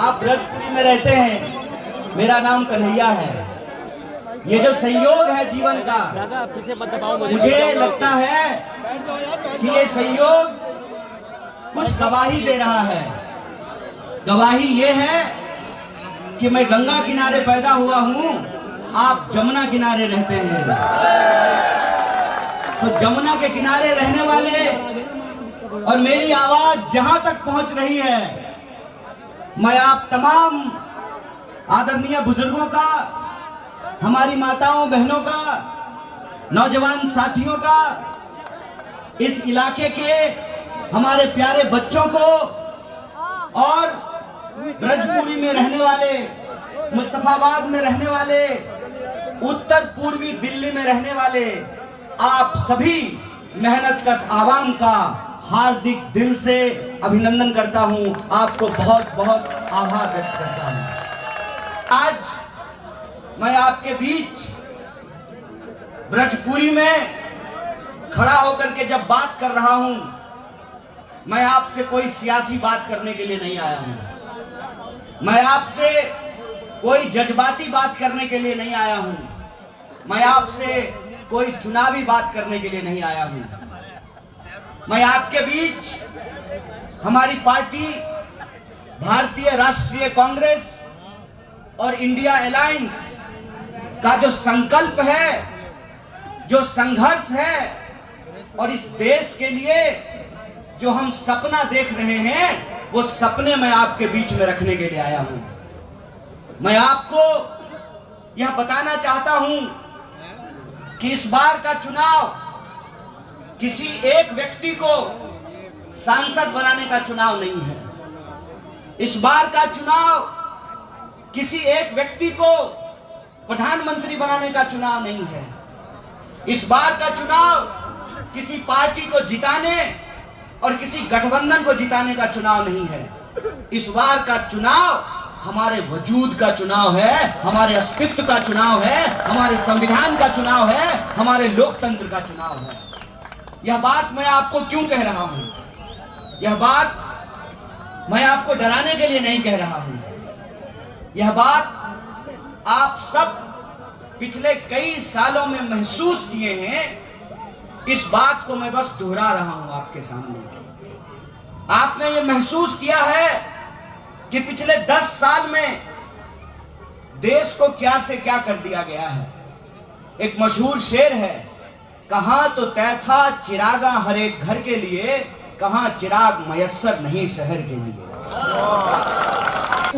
आप ब्रजपुरी में रहते हैं, मेरा नाम कन्हैया है। ये जो संयोग है जीवन का, मुझे लगता है कि ये संयोग कुछ गवाही दे रहा है। गवाही ये है कि मैं गंगा किनारे पैदा हुआ हूं, आप जमुना किनारे रहते हैं। तो जमुना के किनारे रहने वाले और मेरी आवाज जहां तक पहुंच रही है, मैं आप तमाम आदरणीय बुजुर्गों का, हमारी माताओं बहनों का, नौजवान साथियों का, इस इलाके के हमारे प्यारे बच्चों को और ब्रजपुरी में रहने वाले, मुस्तफाबाद में रहने वाले, उत्तर पूर्वी दिल्ली में रहने वाले आप सभी मेहनतकश आवाम का हार्दिक दिल से अभिनंदन करता हूं। आपको बहुत बहुत आभार व्यक्त करता हूं। आज मैं आपके बीच ब्रजपुरी में खड़ा होकर के जब बात कर रहा हूं, मैं आपसे कोई सियासी बात करने के लिए नहीं आया हूं। मैं आपसे कोई जज्बाती बात करने के लिए नहीं आया हूं। मैं आपसे कोई चुनावी बात करने के लिए नहीं आया हूं। मैं आपके बीच हमारी पार्टी भारतीय राष्ट्रीय कांग्रेस और इंडिया अलायंस का जो संकल्प है, जो संघर्ष है और इस देश के लिए जो हम सपना देख रहे हैं, वो सपने मैं आपके बीच में रखने के लिए आया हूं। मैं आपको यह बताना चाहता हूं कि इस बार का चुनाव किसी एक व्यक्ति को सांसद बनाने का चुनाव नहीं है। इस बार का चुनाव किसी एक व्यक्ति को प्रधानमंत्री बनाने का चुनाव नहीं है। इस बार का चुनाव किसी पार्टी को जिताने और किसी गठबंधन को जिताने का चुनाव नहीं है। इस बार का चुनाव हमारे वजूद का चुनाव है, हमारे अस्तित्व का चुनाव है, हमारे संविधान का चुनाव है, हमारे लोकतंत्र का चुनाव है। यह बात मैं आपको क्यों कह रहा हूं? यह बात मैं आपको डराने के लिए नहीं कह रहा हूं। यह बात आप सब पिछले कई सालों में महसूस किए हैं। इस बात को मैं बस दोहरा रहा हूं आपके सामने। आपने ये महसूस किया है कि पिछले 10 साल में देश को क्या से क्या कर दिया गया है। एक मशहूर शेर है, कहां तो तय था चिरागा हर एक घर के लिए, कहां चिराग मयस्सर नहीं शहर के लिए।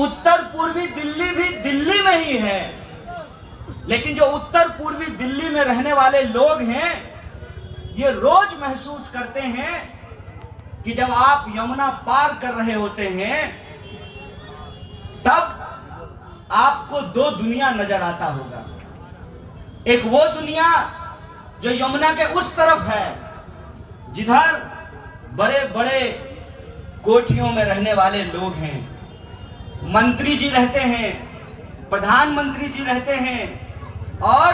उत्तर पूर्वी दिल्ली भी दिल्ली में ही है, लेकिन जो उत्तर पूर्वी दिल्ली में रहने वाले लोग हैं, ये रोज महसूस करते हैं कि जब आप यमुना पार कर रहे होते हैं, तब आपको दो दुनिया नजर आता होगा। एक वो दुनिया जो यमुना के उस तरफ है, जिधर बड़े बड़े कोठियों में रहने वाले लोग हैं, मंत्री जी रहते हैं, प्रधानमंत्री जी रहते हैं और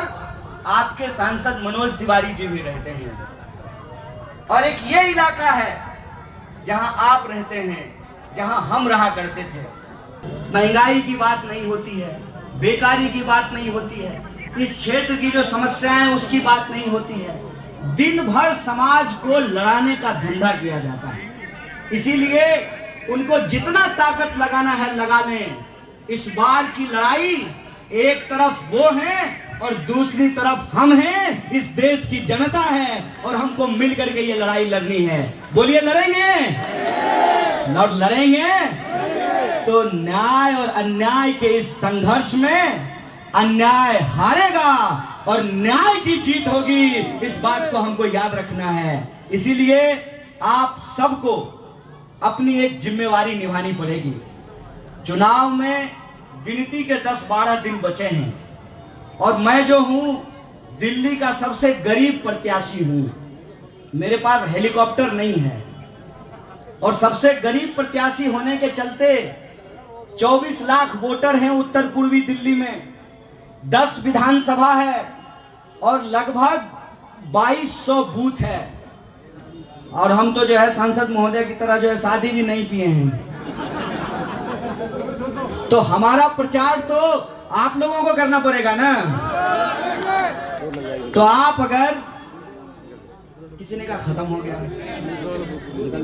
आपके सांसद मनोज तिवारी जी भी रहते हैं। और एक ये इलाका है जहां आप रहते हैं, जहां हम रहा करते थे। महंगाई की बात नहीं होती है, बेकारी की बात नहीं होती है, इस क्षेत्र की जो समस्याएं हैं उसकी बात नहीं होती है। दिन भर समाज को लड़ाने का धंधा किया जाता है। इसीलिए उनको जितना ताकत लगाना है लगा लें। इस बार की लड़ाई एक तरफ वो है और दूसरी तरफ हम हैं, इस देश की जनता है और हमको मिलकर के ये लड़ाई लड़नी है। बोलिए लड़ेंगे? लड़ेंगे तो न्याय और अन्याय के इस संघर्ष में अन्याय हारेगा और न्याय की जीत होगी। इस बात को हमको याद रखना है। इसीलिए आप सबको अपनी एक जिम्मेवारी निभानी पड़ेगी। चुनाव में गिनती के 10-12 दिन बचे हैं और मैं जो हूं दिल्ली का सबसे गरीब प्रत्याशी हूं। मेरे पास हेलीकॉप्टर नहीं है और सबसे गरीब प्रत्याशी होने के चलते 24 लाख वोटर हैं उत्तर पूर्वी दिल्ली में, 10 विधानसभा है और लगभग 2200 बूथ है। और हम तो जो है सांसद महोदय की तरह जो है शादी भी नहीं किए हैं। तो हमारा प्रचार तो आप लोगों को करना पड़ेगा ना। तो आप अगर किसी ने कहा खत्म हो गया,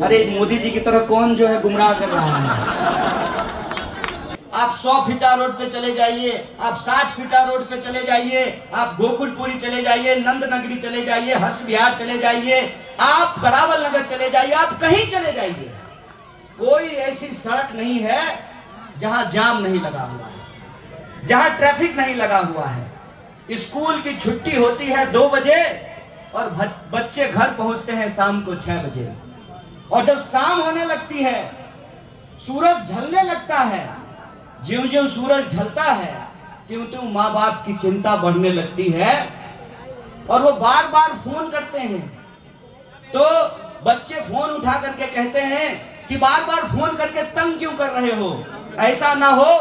अरे मोदी जी की तरह कौन जो है गुमराह कर रहा है। आप 100 फीटा रोड पे चले जाइए, आप 60 फीटा रोड पे चले जाइए, आप गोकुलपुरी चले जाइए, नंद नगरी चले जाइए, हर्ष विहार चले जाइए, आप करावल नगर चले जाइए, आप कहीं चले जाइए, कोई ऐसी सड़क नहीं है जहां जाम नहीं लगा हुआ है, जहां ट्रैफिक नहीं लगा हुआ है। स्कूल की छुट्टी होती है 2 बजे और बच्चे घर पहुंचते हैं शाम को 6 बजे। और जब शाम होने लगती है, सूरज ढलने लगता है, ज्यों ज्यों सूरज ढलता है त्यों त्यों माँ बाप की चिंता बढ़ने लगती है और वो बार बार फोन करते हैं। तो बच्चे फोन उठा करके कहते हैं कि बार बार फोन करके तंग क्यों कर रहे हो, ऐसा ना हो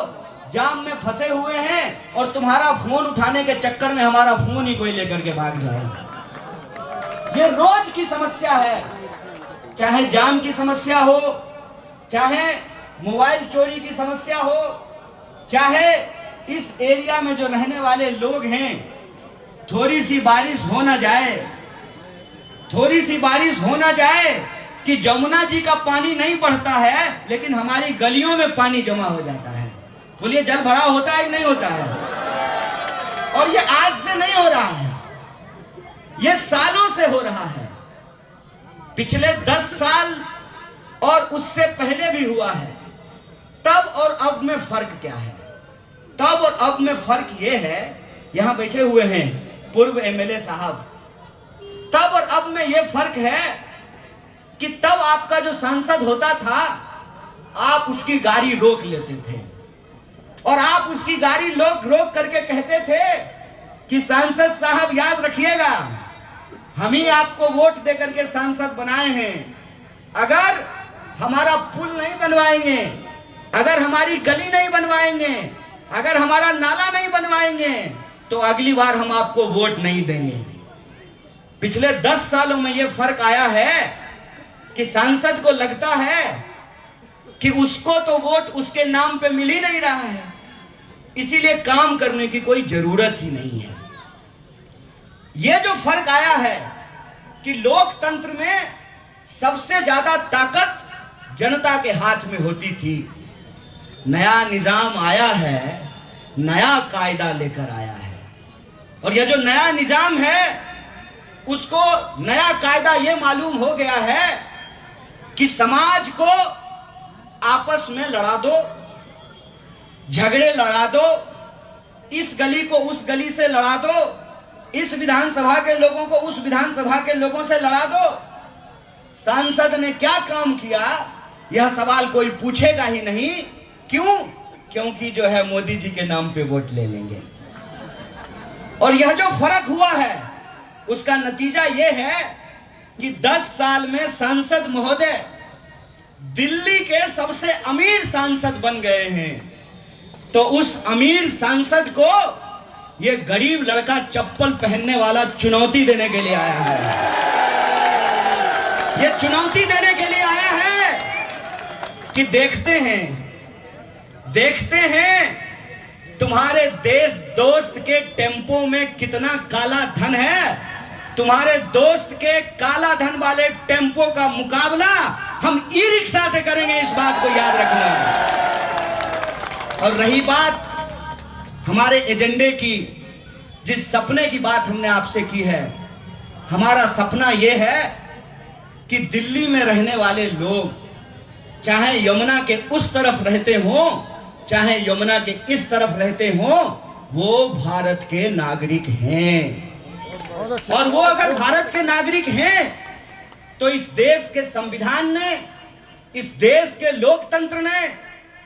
जाम में फंसे हुए हैं और तुम्हारा फोन उठाने के चक्कर में हमारा फोन ही कोई लेकर के भाग जाए। ये रोज की समस्या है, चाहे जाम की समस्या हो, चाहे मोबाइल चोरी की समस्या हो, चाहे इस एरिया में जो रहने वाले लोग हैं, थोड़ी सी बारिश हो ना जाए, थोड़ी सी बारिश हो ना जाए कि जमुना जी का पानी नहीं बढ़ता है लेकिन हमारी गलियों में पानी जमा हो जाता है। बोलिए जल भराव होता है कि नहीं होता है? और ये आज से नहीं हो रहा है, ये सालों से हो रहा है। पिछले 10 साल और उससे पहले भी हुआ है। तब और अब में फर्क क्या है? तब और अब में फर्क ये है, यहां बैठे हुए हैं पूर्व एमएलए साहब, तब और अब में ये फर्क है कि तब आपका जो सांसद होता था आप उसकी गाड़ी रोक लेते थे और आप उसकी गाड़ी रोक करके कहते थे कि सांसद साहब याद रखिएगा, हम ही आपको वोट दे करके सांसद बनाए हैं। अगर हमारा पुल नहीं बनवाएंगे, अगर हमारी गली नहीं बनवाएंगे, अगर हमारा नाला नहीं बनवाएंगे तो अगली बार हम आपको वोट नहीं देंगे। पिछले 10 सालों में यह फर्क आया है कि सांसद को लगता है कि उसको तो वोट उसके नाम पे मिल ही नहीं रहा है, इसीलिए काम करने की कोई जरूरत ही नहीं है। यह जो फर्क आया है कि लोकतंत्र में सबसे ज्यादा ताकत जनता के हाथ में होती थी। नया निजाम आया है, नया कायदा लेकर आया है और यह जो नया निजाम है उसको नया कायदा यह मालूम हो गया है कि समाज को आपस में लड़ा दो, झगड़े लड़ा दो, इस गली को उस गली से लड़ा दो, इस विधानसभा के लोगों को उस विधानसभा के लोगों से लड़ा दो। सांसद ने क्या काम किया यह सवाल कोई पूछेगा ही नहीं। क्यों? क्योंकि जो है मोदी जी के नाम पे वोट ले लेंगे। और यह जो फर्क हुआ है उसका नतीजा यह है कि 10 साल में सांसद महोदय दिल्ली के सबसे अमीर सांसद बन गए हैं। तो उस अमीर सांसद को यह गरीब लड़का चप्पल पहनने वाला चुनौती देने के लिए आया है। यह चुनौती देने के लिए आया है कि देखते हैं तुम्हारे देश दोस्त के टेम्पो में कितना काला धन है। तुम्हारे दोस्त के काला धन वाले टेम्पो का मुकाबला हम ई रिक्शा से करेंगे, इस बात को याद रखना। और रही बात हमारे एजेंडे की, जिस सपने की बात हमने आपसे की है, हमारा सपना यह है कि दिल्ली में रहने वाले लोग चाहे यमुना के उस तरफ रहते हो चाहे यमुना के इस तरफ रहते हो, वो भारत के नागरिक हैं। और वो अगर भारत के नागरिक हैं तो इस देश के संविधान ने, इस देश के लोकतंत्र ने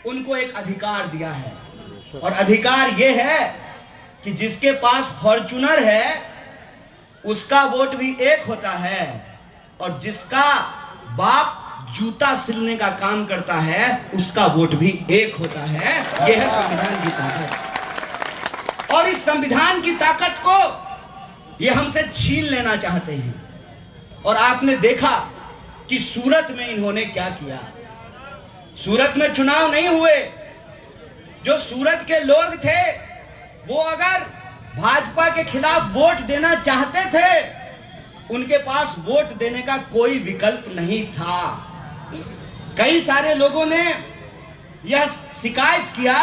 उनको एक अधिकार दिया है। और अधिकार यह है कि जिसके पास फॉर्च्यूनर है उसका वोट भी एक होता है और जिसका बाप जूता सिलने का काम करता है उसका वोट भी एक होता है। यह है संविधान की ताकत। और इस संविधान की ताकत को ये हमसे छीन लेना चाहते हैं। और आपने देखा कि सूरत में इन्होंने क्या किया। सूरत में चुनाव नहीं हुए, जो जो सूरत के लोग थे वो अगर भाजपा के खिलाफ वोट देना चाहते थे, उनके पास वोट देने का कोई विकल्प नहीं था। कई सारे लोगों ने यह शिकायत किया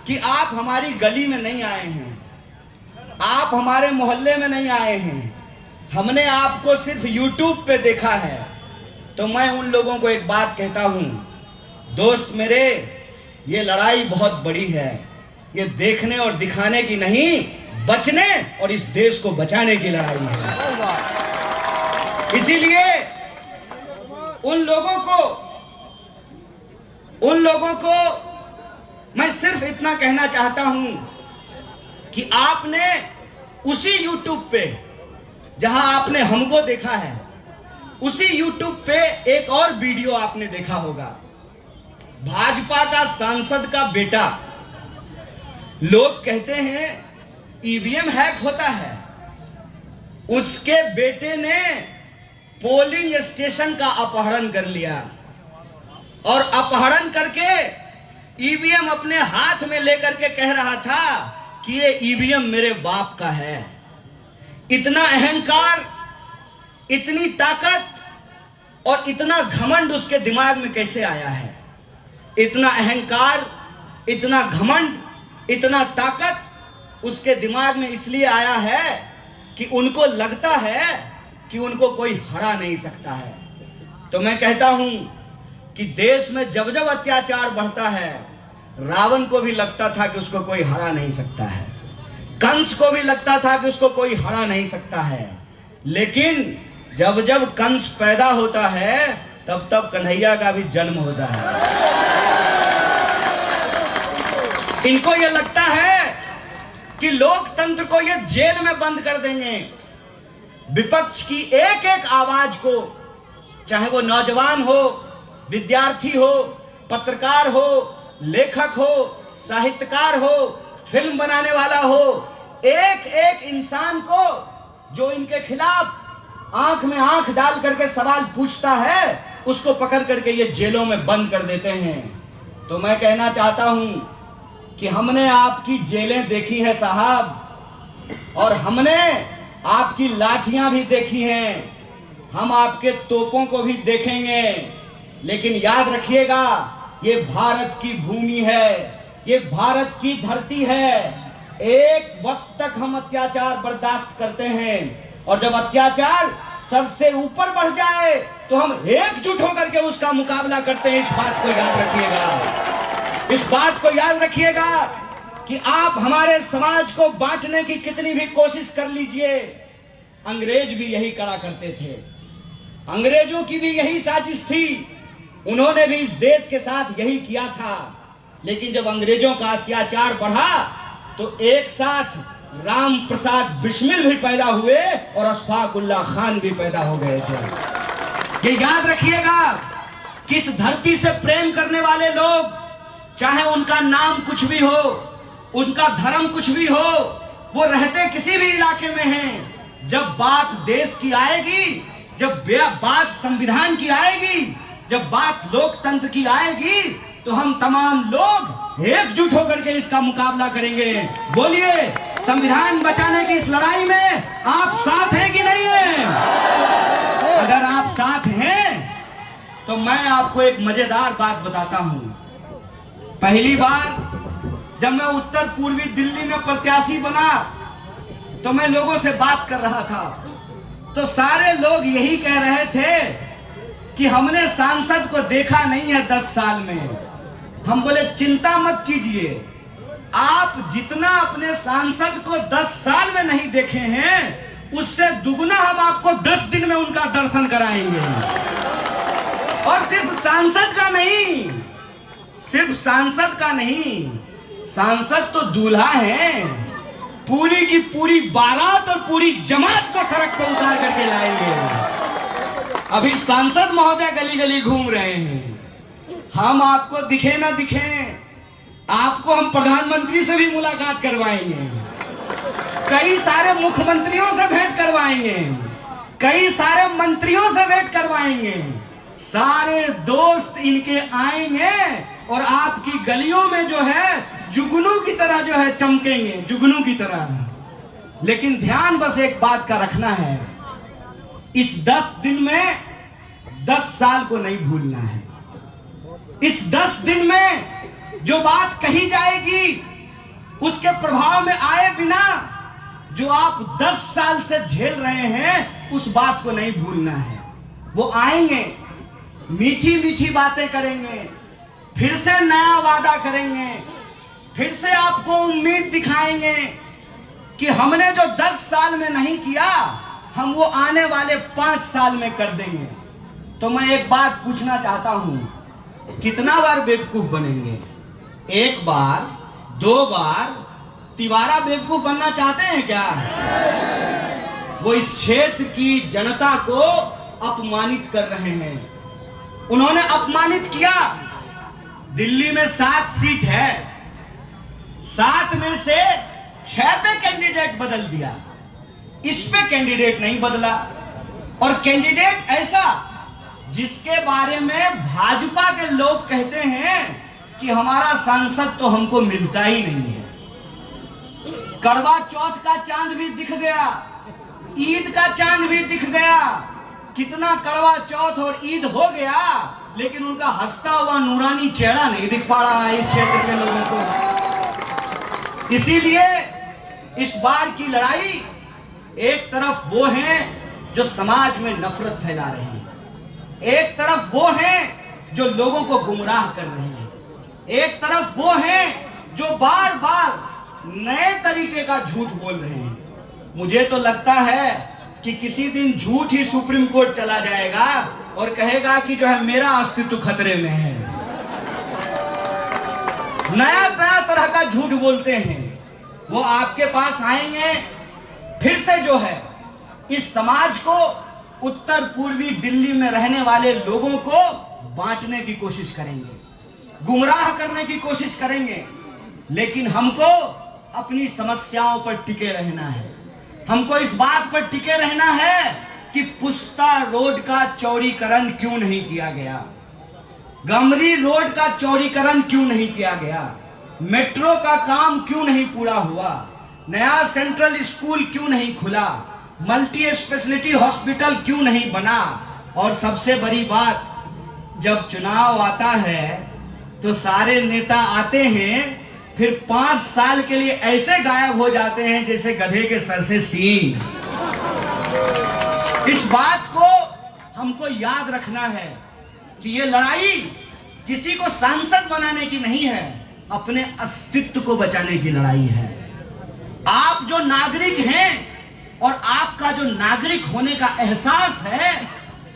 कि आप हमारी गली में नहीं आए हैं, आप हमारे मोहल्ले में नहीं आए हैं, हमने आपको सिर्फ YouTube पे देखा है। तो मैं उन लोगों को एक बात कहता हूं, दोस्त मेरे, ये लड़ाई बहुत बड़ी है। ये देखने और दिखाने की नहीं, बचने और इस देश को बचाने की लड़ाई है। इसीलिए उन लोगों को मैं सिर्फ इतना कहना चाहता हूं कि आपने उसी YouTube पे जहां आपने हमको देखा है, उसी YouTube पे एक और वीडियो आपने देखा होगा। भाजपा का सांसद का बेटा, लोग कहते हैं ईवीएम हैक होता है, उसके बेटे ने पोलिंग स्टेशन का अपहरण कर लिया और अपहरण करके ईवीएम अपने हाथ में लेकर के कह रहा था कि ये ईवीएम मेरे बाप का है। इतना अहंकार, इतनी ताकत और इतना घमंड उसके दिमाग में कैसे आया है? इतना अहंकार, इतना घमंड, इतना ताकत उसके दिमाग में इसलिए आया है कि उनको लगता है कि उनको कोई हरा नहीं सकता है। तो मैं कहता हूं कि देश में जब जब अत्याचार बढ़ता है, रावण को भी लगता था कि उसको कोई हरा नहीं सकता है, कंस को भी लगता था कि उसको कोई हरा नहीं सकता है, लेकिन जब जब कंस पैदा होता है तब तब कन्हैया का भी जन्म होता है। इनको ये लगता है कि लोकतंत्र को ये जेल में बंद कर देंगे। विपक्ष की एक एक आवाज को, चाहे वो नौजवान हो, विद्यार्थी हो, पत्रकार हो, लेखक हो, साहित्यकार हो, फिल्म बनाने वाला हो, एक एक इंसान को जो इनके खिलाफ आंख में आंख डाल करके सवाल पूछता है, उसको पकड़ करके ये जेलों में बंद कर देते हैं। तो मैं कहना चाहता हूं कि हमने आपकी जेलें देखी है साहब, और हमने आपकी लाठियां भी देखी हैं, हम आपके तोपों को भी देखेंगे, लेकिन याद रखिएगा ये भारत की भूमि है, ये भारत की धरती है। एक वक्त तक हम अत्याचार बर्दाश्त करते हैं, और जब अत्याचार सर से ऊपर बढ़ जाए तो हम एकजुट होकर के उसका मुकाबला करते हैं। इस बात को याद रखिएगा, इस बात को याद रखिएगा कि आप हमारे समाज को बांटने की कितनी भी कोशिश कर लीजिए, अंग्रेज भी यही करा करते थे, अंग्रेजों की भी यही साजिश थी, उन्होंने भी इस देश के साथ यही किया था। लेकिन जब अंग्रेजों का अत्याचार बढ़ा तो एक साथ राम प्रसाद बिस्मिल भी पैदा हुए और अशफाकुल्लाह खान भी पैदा हो गए थे। ये याद रखिएगा कि इस धरती से प्रेम करने वाले लोग, चाहे उनका नाम कुछ भी हो, उनका धर्म कुछ भी हो, वो रहते किसी भी इलाके में हैं, जब बात देश की आएगी, जब बात संविधान की आएगी, जब बात लोकतंत्र की आएगी, तो हम तमाम लोग एकजुट होकर के इसका मुकाबला करेंगे। बोलिए, संविधान बचाने की इस लड़ाई में आप साथ हैं कि नहीं हैं? अगर आप साथ हैं तो मैं आपको एक मजेदार बात बताता हूं। पहली बार जब मैं उत्तर पूर्वी दिल्ली में प्रत्याशी बना तो मैं लोगों से बात कर रहा था, तो सारे लोग यही कह रहे थे कि हमने सांसद को देखा नहीं है 10 साल में। हम बोले चिंता मत कीजिए, आप जितना अपने सांसद को 10 साल में नहीं देखे हैं, उससे दुगना हम आपको 10 दिन में उनका दर्शन कराएंगे। और सिर्फ सांसद का नहीं, सिर्फ सांसद का नहीं, सांसद तो दूल्हा है, पूरी की पूरी बारात और पूरी जमात को सड़क पर उतार करके लाएंगे। अभी सांसद महोदय गली गली घूम रहे हैं, हम आपको दिखे ना दिखे, आपको हम प्रधानमंत्री से भी मुलाकात करवाएंगे, कई सारे मुख्यमंत्रियों से भेंट करवाएंगे, कई सारे मंत्रियों से भेंट करवाएंगे, सारे दोस्त इनके आएंगे और आपकी गलियों में जो है जुगनू की तरह जो है चमकेंगे, जुगनू की तरह। लेकिन ध्यान बस एक बात का रखना है, इस 10 दिन में 10 साल को नहीं भूलना है। इस 10 दिन में जो बात कही जाएगी उसके प्रभाव में आए बिना जो आप 10 साल से झेल रहे हैं उस बात को नहीं भूलना है। वो आएंगे, मीठी मीठी बातें करेंगे, फिर से नया वादा करेंगे, फिर से आपको उम्मीद दिखाएंगे कि हमने जो 10 साल में नहीं किया हम वो आने वाले 5 साल में कर देंगे। तो मैं एक बात पूछना चाहता हूं, कितना बार बेवकूफ बनेंगे? 1 बार, 2 बार, तिवारा बेवकूफ बनना चाहते हैं क्या? वो इस क्षेत्र की जनता को अपमानित कर रहे हैं। उन्होंने अपमानित किया। दिल्ली में 7 सीट है, 7 में से 6 पे कैंडिडेट बदल दिया, इस पे कैंडिडेट नहीं बदला। और कैंडिडेट ऐसा जिसके बारे में भाजपा के लोग कहते हैं कि हमारा सांसद तो हमको मिलता ही नहीं है। करवा चौथ का चांद भी दिख गया, ईद का चांद भी दिख गया। कितना करवा चौथ और ईद हो गया लेकिन उनका हंसता हुआ नूरानी चेहरा नहीं दिख पा रहा है इस क्षेत्र के लोगों को। इसीलिए इस बार की लड़ाई, एक तरफ वो हैं जो समाज में नफरत फैला रहे हैं, एक तरफ वो हैं जो लोगों को गुमराह कर रहे हैं, एक तरफ वो हैं जो बार बार नए तरीके का झूठ बोल रहे हैं। मुझे तो लगता है कि किसी दिन झूठ ही सुप्रीम कोर्ट चला जाएगा और कहेगा कि जो है मेरा अस्तित्व खतरे में है। नया तरह का झूठ बोलते हैं। वो आपके पास आएंगे, फिर से जो है इस समाज को, उत्तर पूर्वी दिल्ली में रहने वाले लोगों को बांटने की कोशिश करेंगे, गुमराह करने की कोशिश करेंगे। लेकिन हमको अपनी समस्याओं पर टिके रहना है। हमको इस बात पर टिके रहना है कि पुस्ता रोड का चौड़ीकरण क्यों नहीं किया गया, गमरी रोड का चौड़ीकरण क्यों नहीं किया गया, मेट्रो का काम क्यों नहीं पूरा हुआ, नया सेंट्रल स्कूल क्यों नहीं खुला, मल्टी स्पेशलिटी हॉस्पिटल क्यों नहीं बना। और सबसे बड़ी बात, जब चुनाव आता है तो सारे नेता आते हैं, फिर 5 साल के लिए ऐसे गायब हो जाते हैं जैसे गधे के सर से सींग। इस बात को हमको याद रखना है कि ये लड़ाई किसी को सांसद बनाने की नहीं है, अपने अस्तित्व को बचाने की लड़ाई है। आप जो नागरिक हैं और आपका जो नागरिक होने का एहसास है,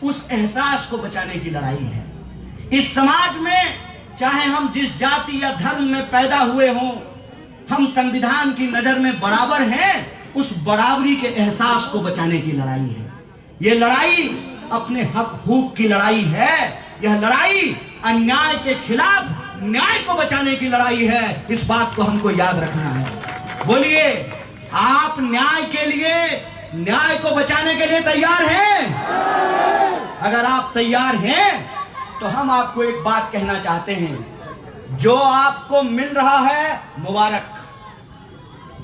उस एहसास को बचाने की लड़ाई है। इस समाज में चाहे हम जिस जाति या धर्म में पैदा हुए हों, हम संविधान की नजर में बराबर हैं, उस बराबरी के एहसास को बचाने की लड़ाई है। यह लड़ाई अपने हक हुक की लड़ाई है। यह लड़ाई अन्याय के खिलाफ न्याय को बचाने की लड़ाई है। इस बात को हमको याद रखना है। बोलिए, आप न्याय के लिए, न्याय को बचाने के लिए तैयार हैं? अगर आप तैयार हैं तो हम आपको एक बात कहना चाहते हैं, जो आपको मिल रहा है मुबारक,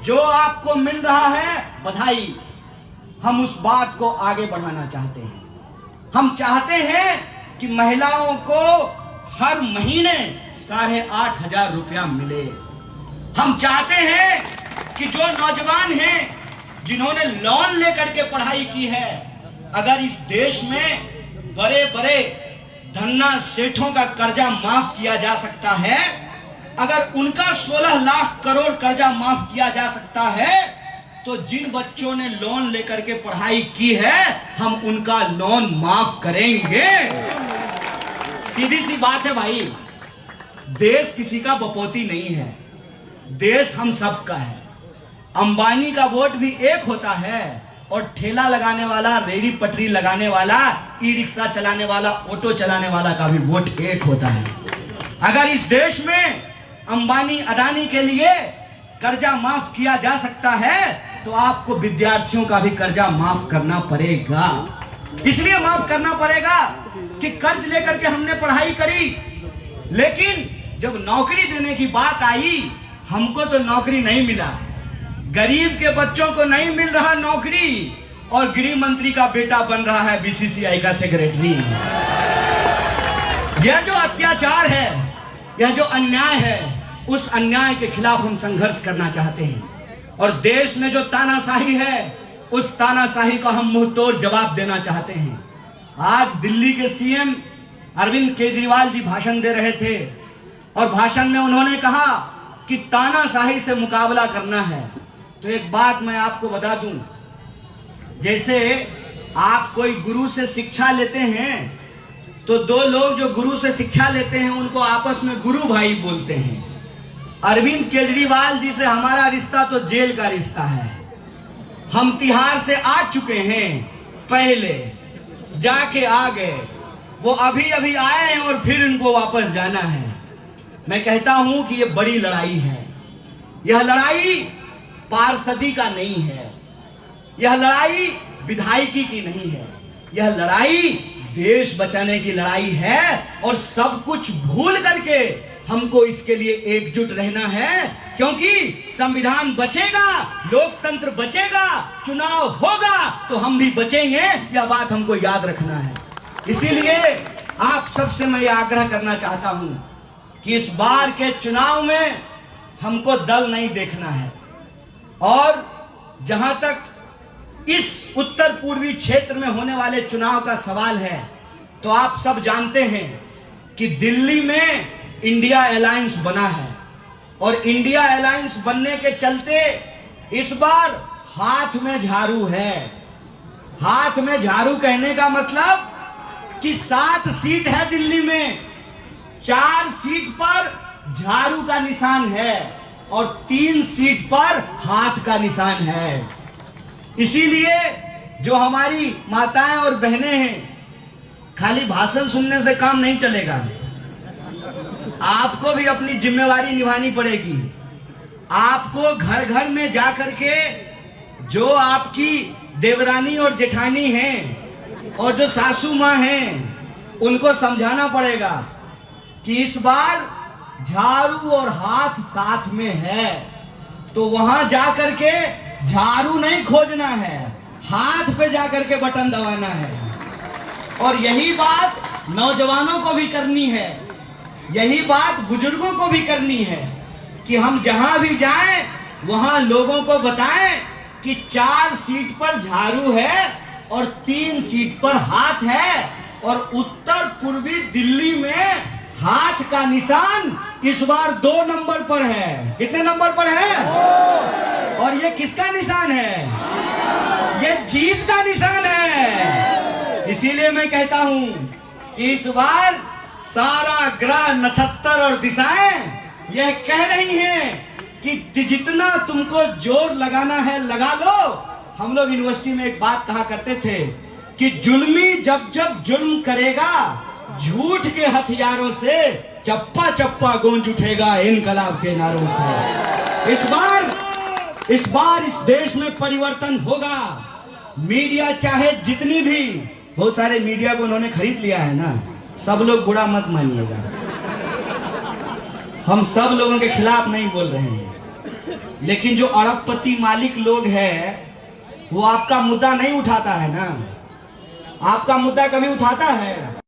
जो आपको मिल रहा है बधाई। हम उस बात को आगे बढ़ाना चाहते हैं। हम चाहते हैं कि महिलाओं को हर महीने 8,500 रुपया मिले। हम चाहते हैं कि जो नौजवान हैं जिन्होंने लोन लेकर के पढ़ाई की है, अगर इस देश में बड़े बड़े धन्ना सेठों का कर्जा माफ किया जा सकता है, अगर उनका 16 लाख करोड़ कर्जा माफ किया जा सकता है, तो जिन बच्चों ने लोन लेकर के पढ़ाई की है हम उनका लोन माफ करेंगे। सीधी सी बात है भाई, देश किसी का बपोती नहीं है, देश हम सब का है। अंबानी का वोट भी एक होता है और ठेला लगाने वाला, रेडी पटरी लगाने वाला, ई रिक्शा चलाने वाला, ऑटो चलाने वाला का भी वोट एक होता है। अगर इस देश में अंबानी अदानी के लिए कर्जा माफ किया जा सकता है तो आपको विद्यार्थियों का भी कर्जा माफ करना पड़ेगा। इसलिए माफ करना पड़ेगा कि कर्ज लेकर के हमने पढ़ाई करी, लेकिन जब नौकरी देने की बात आई, हमको तो नौकरी नहीं मिला, गरीब के बच्चों को नहीं मिल रहा नौकरी, और गृह मंत्री का बेटा बन रहा है बीसीसीआई का सेक्रेटरी। यह जो अत्याचार है, यह जो अन्याय है, उस अन्याय के खिलाफ हम संघर्ष करना चाहते हैं। और देश में जो तानाशाही है, उस तानाशाही का हम मुंहतोड़ जवाब देना चाहते हैं। आज दिल्ली के सीएम अरविंद केजरीवाल जी भाषण दे रहे थे, और भाषण में उन्होंने कहा कि तानाशाही से मुकाबला करना है। तो एक बात मैं आपको बता दूं, जैसे आप कोई गुरु से शिक्षा लेते हैं, तो दो लोग जो गुरु से शिक्षा लेते हैं उनको आपस में गुरु भाई बोलते हैं। अरविंद केजरीवाल जी से हमारा रिश्ता तो जेल का रिश्ता है। हम तिहाड़ से आ चुके हैं, पहले जाके आ गए, वो अभी अभी आए हैं और फिर उनको वापस जाना है। मैं कहता हूं कि ये बड़ी लड़ाई है। यह लड़ाई पार्षदी का नहीं है, यह लड़ाई विधायकी की नहीं है, यह लड़ाई देश बचाने की लड़ाई है। और सब कुछ भूल करके हमको इसके लिए एकजुट रहना है, क्योंकि संविधान बचेगा, लोकतंत्र बचेगा, चुनाव होगा तो हम भी बचेंगे। यह बात हमको याद रखना है। इसीलिए आप सबसे मैं आग्रह करना चाहता हूं कि इस बार के चुनाव में हमको दल नहीं देखना है। और जहां तक इस उत्तर पूर्वी क्षेत्र में होने वाले चुनाव का सवाल है, तो आप सब जानते हैं कि दिल्ली में इंडिया अलायंस बना है, और इंडिया अलायंस बनने के चलते इस बार हाथ में झाड़ू है। हाथ में झाड़ू कहने का मतलब कि 7 सीट है दिल्ली में, 4 सीट पर झाड़ू का निशान है और 3 सीट पर हाथ का निशान है। इसीलिए जो हमारी माताएं और बहनें हैं, खाली भाषण सुनने से काम नहीं चलेगा, आपको भी अपनी जिम्मेवारी निभानी पड़ेगी। आपको घर घर में जा करके जो आपकी देवरानी और जेठानी हैं और जो सासू माँ हैं, उनको समझाना पड़ेगा कि इस बार झाड़ू और हाथ साथ में है, तो वहां जा करके झाड़ू नहीं खोजना है, हाथ पे जा करके बटन दबाना है। और यही बात नौजवानों को भी करनी है, यही बात बुजुर्गों को भी करनी है कि हम जहां भी जाएं वहां लोगों को बताएं कि 4 सीट पर झाड़ू है और 3 सीट पर हाथ है। और उत्तर पूर्वी दिल्ली में हाथ का निशान इस बार 2 नंबर पर है। कितने नंबर पर है? और ये किसका निशान है? ये जीत का निशान है। इसीलिए मैं कहता हूं कि इस बार सारा ग्रह, नक्षत्र और दिशाएं यह कह रही हैं कि जितना तुमको जोर लगाना है लगा लो। हम लोग यूनिवर्सिटी में एक बात कहा करते थे कि जुल्मी जब जब जुल्म करेगा, झूठ के हथियारों से चप्पा चप्पा गूंज उठेगा इनकलाब के नारों से। इस बार इस देश में परिवर्तन होगा। मीडिया चाहे जितनी भी, बहुत सारे मीडिया को उन्होंने खरीद लिया है ना, सब लोग बुरा मत मानिएगा, हम सब लोगों के खिलाफ नहीं बोल रहे हैं, लेकिन जो अरबपति मालिक लोग हैं वो आपका मुद्दा नहीं उठाता है ना। आपका मुद्दा कभी उठाता है?